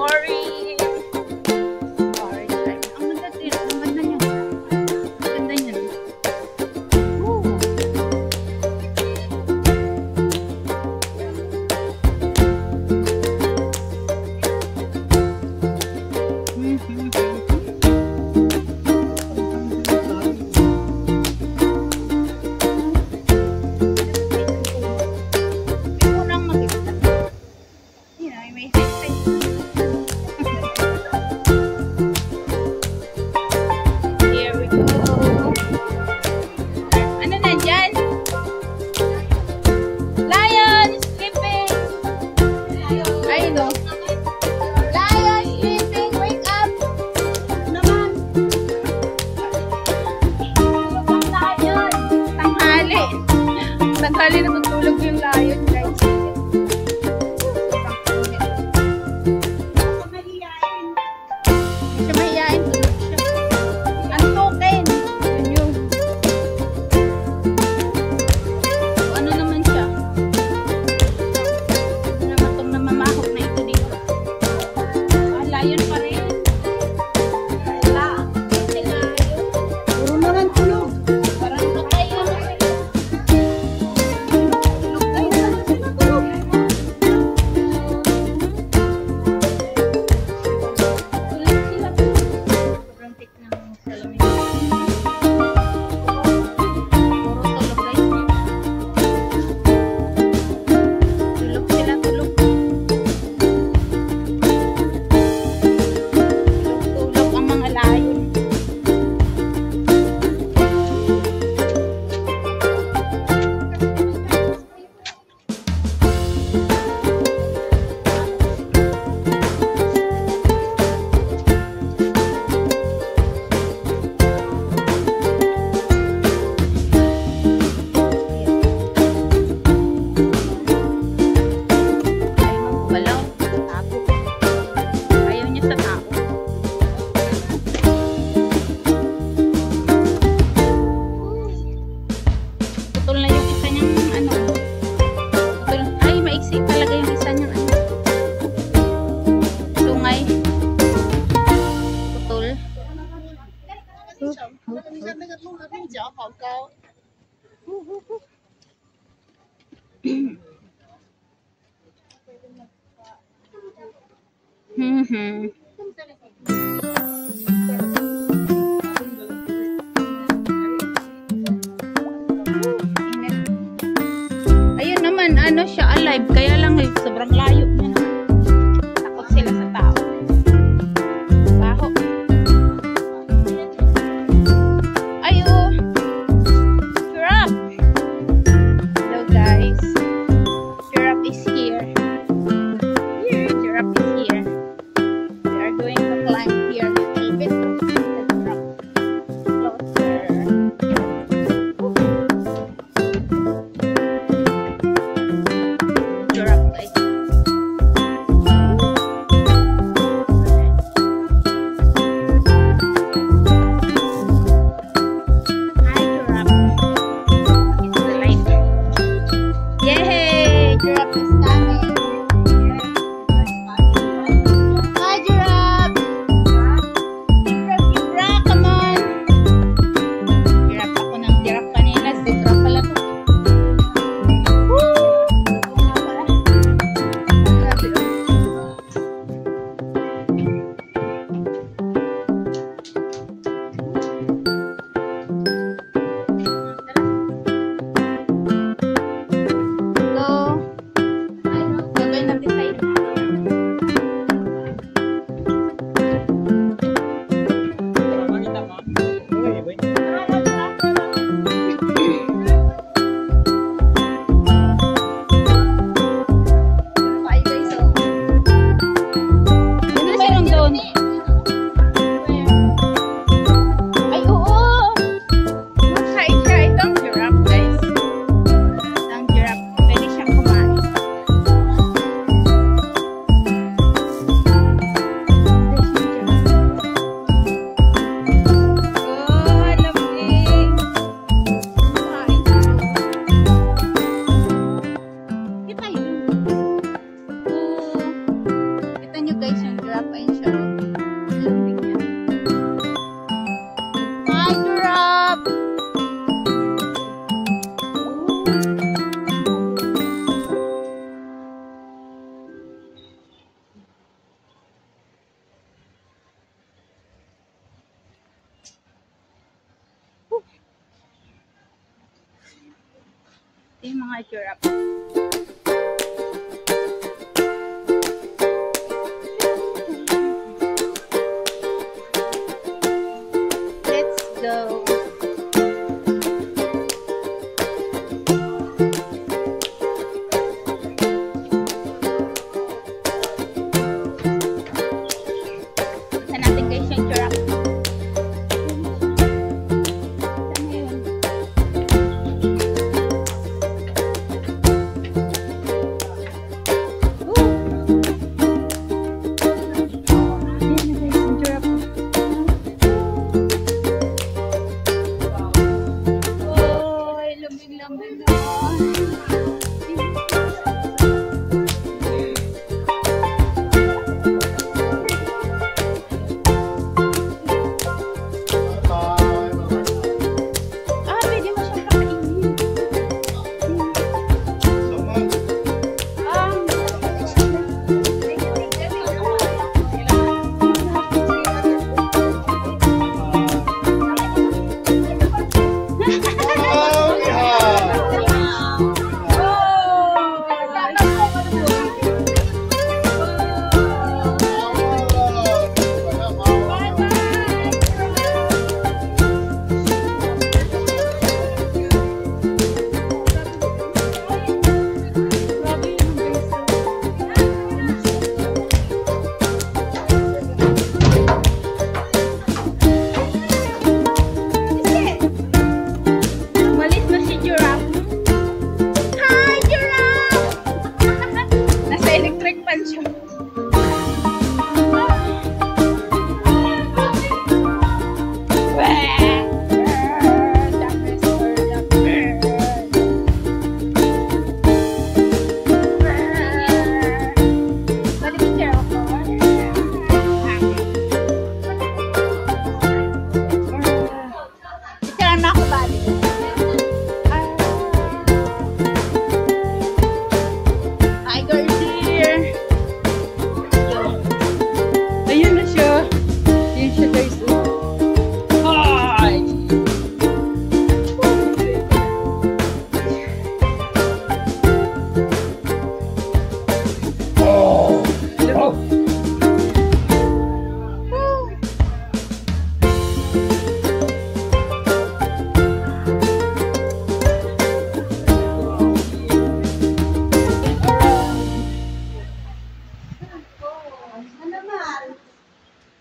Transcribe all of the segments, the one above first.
morning! Orange light. Ang ganda din. Ang ganda niya. Ang ganda niya. Woo! Tanghali natutulog yung lion, guys. Siya mahihain. Tulog siya. Antukin. Yun yung. Ano naman siya? Ano naman itong namamahok na ito dito? Ah, lion pa rin. Wala. Hindi lion. Puro naman tulog. Parang patay yun. Ayun naman, ano siya, alive. Kaya lang sobrang layo niya naman. Takot sila sa tao. Baho. Ayo. Giraffe. Hello guys. Giraffe is here. Giraffe is here. natin mga giraffe. Let's go. Isa natin guys yung giraffe.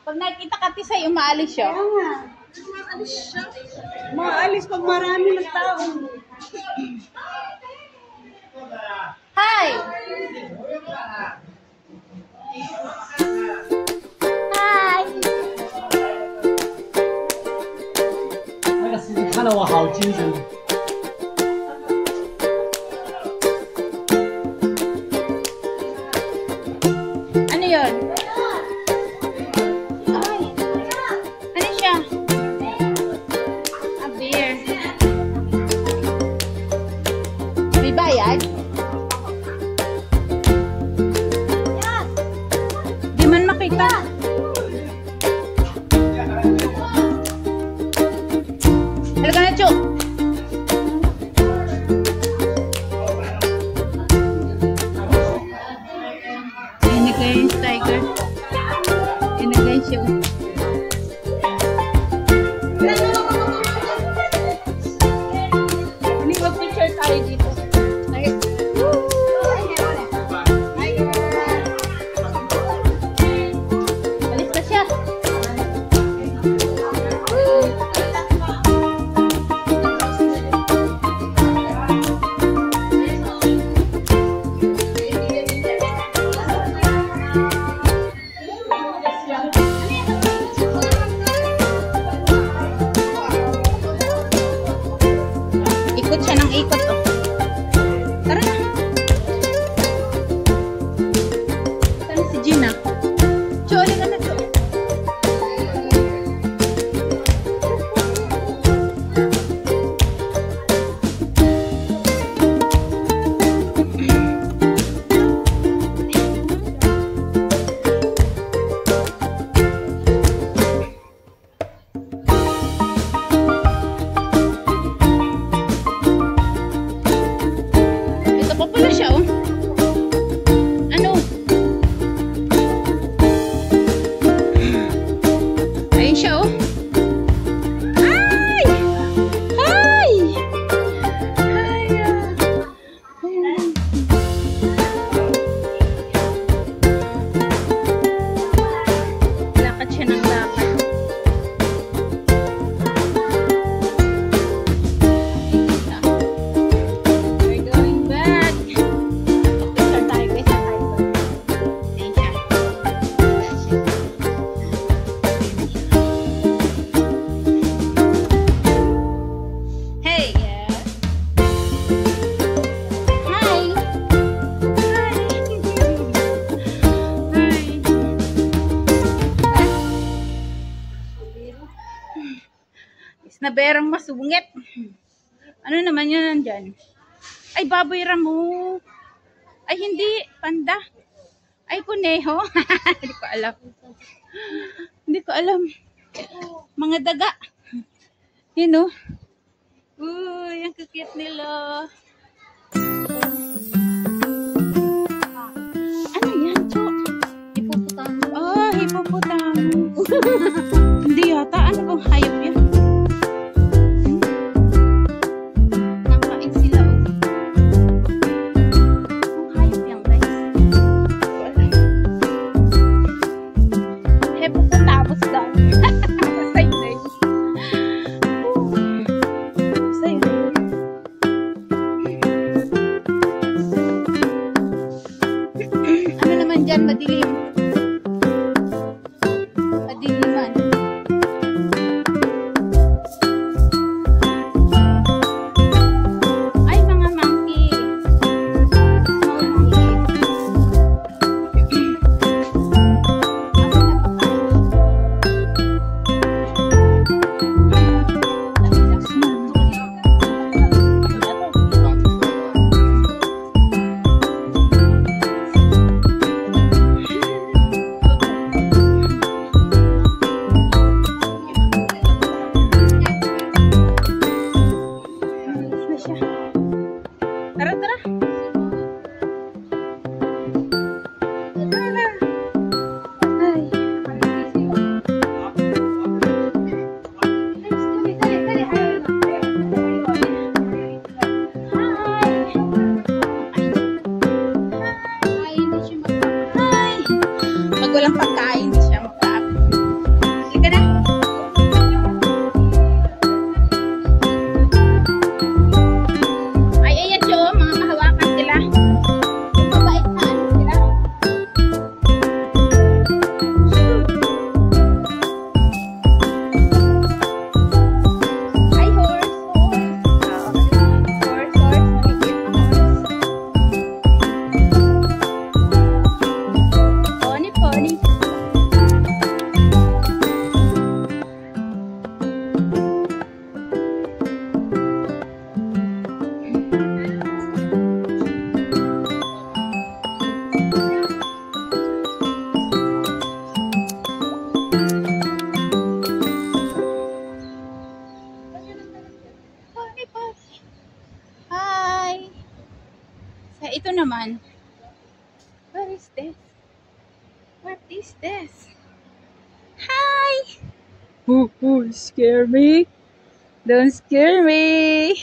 Pag nakita ka tisay, umaalis siya. Kaya nga. Maalis siya. Maalis pag marami ng tao. Hi! Hi! 那个司机看到我好精神。 Ano yun? Ay! Ano siya? A beer. May bayad? Di man makita. Talaga na, Chuk. Ini guys, tiger. Ini guys yung ini mag-picture tayo dito. Balis na siya. Ano na berang masungit. Ano naman yun nandyan? Ay, baboy ramo. Ay, hindi. Panda. Ay, kuneho. Hindi ko alam. Hindi ko alam. Mga daga. Yun, oh. Uy, ang kukit nila. Ano yan, Cho? Hippopotamus. Oh, hippopotamus. Hindi yata. Ano bang hayop yan? Nakain sila, oh. Ang hayop yan, guys. Wala. Hippopotamus daw. Basta yun, eh. Basta yun. Ano naman dyan, madilim? Madiliman. Ay, mga monkey. Small monkey. Ako na siya. Tara, tara. Tara. Ay. Hi. Pag walang pagkain, hindi siya magkaap. Halika na. Ay, ayan siya, oh, mga mahawakan sila. Mabait na ano sila. Ay, horse, horse. Horse, horse. Maliit na horse. Pony, pony. Pony, pony. Hi. Sa ito naman. What is this? What is this? Hi. Scare me. Don't scare me.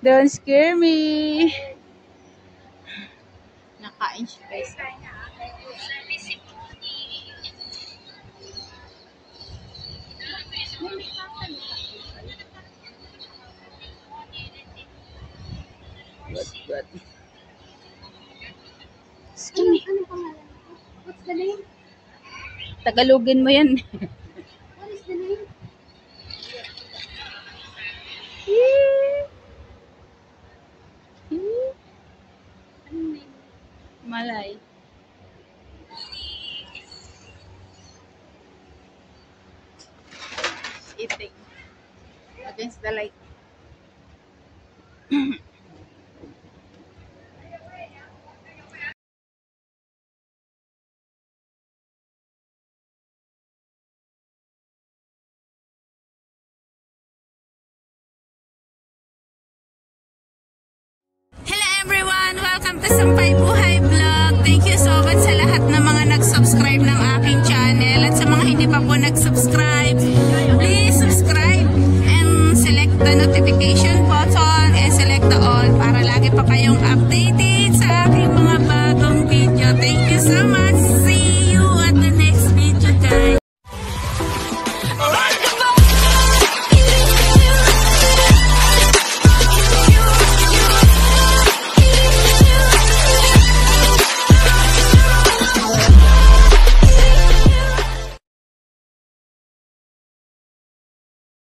Don't scare me. Nakain siya, guys. What? Excuse me. Ano pangalan? What's the name? Tagalogin mo yan. What is the name? Malay. Eating against the light. Hello everyone! Welcome to Sampay Buhay Vlog. Thank you so much sa lahat ng mga nag-subscribe ng aking channel at sa mga hindi pa po nag-subscribe.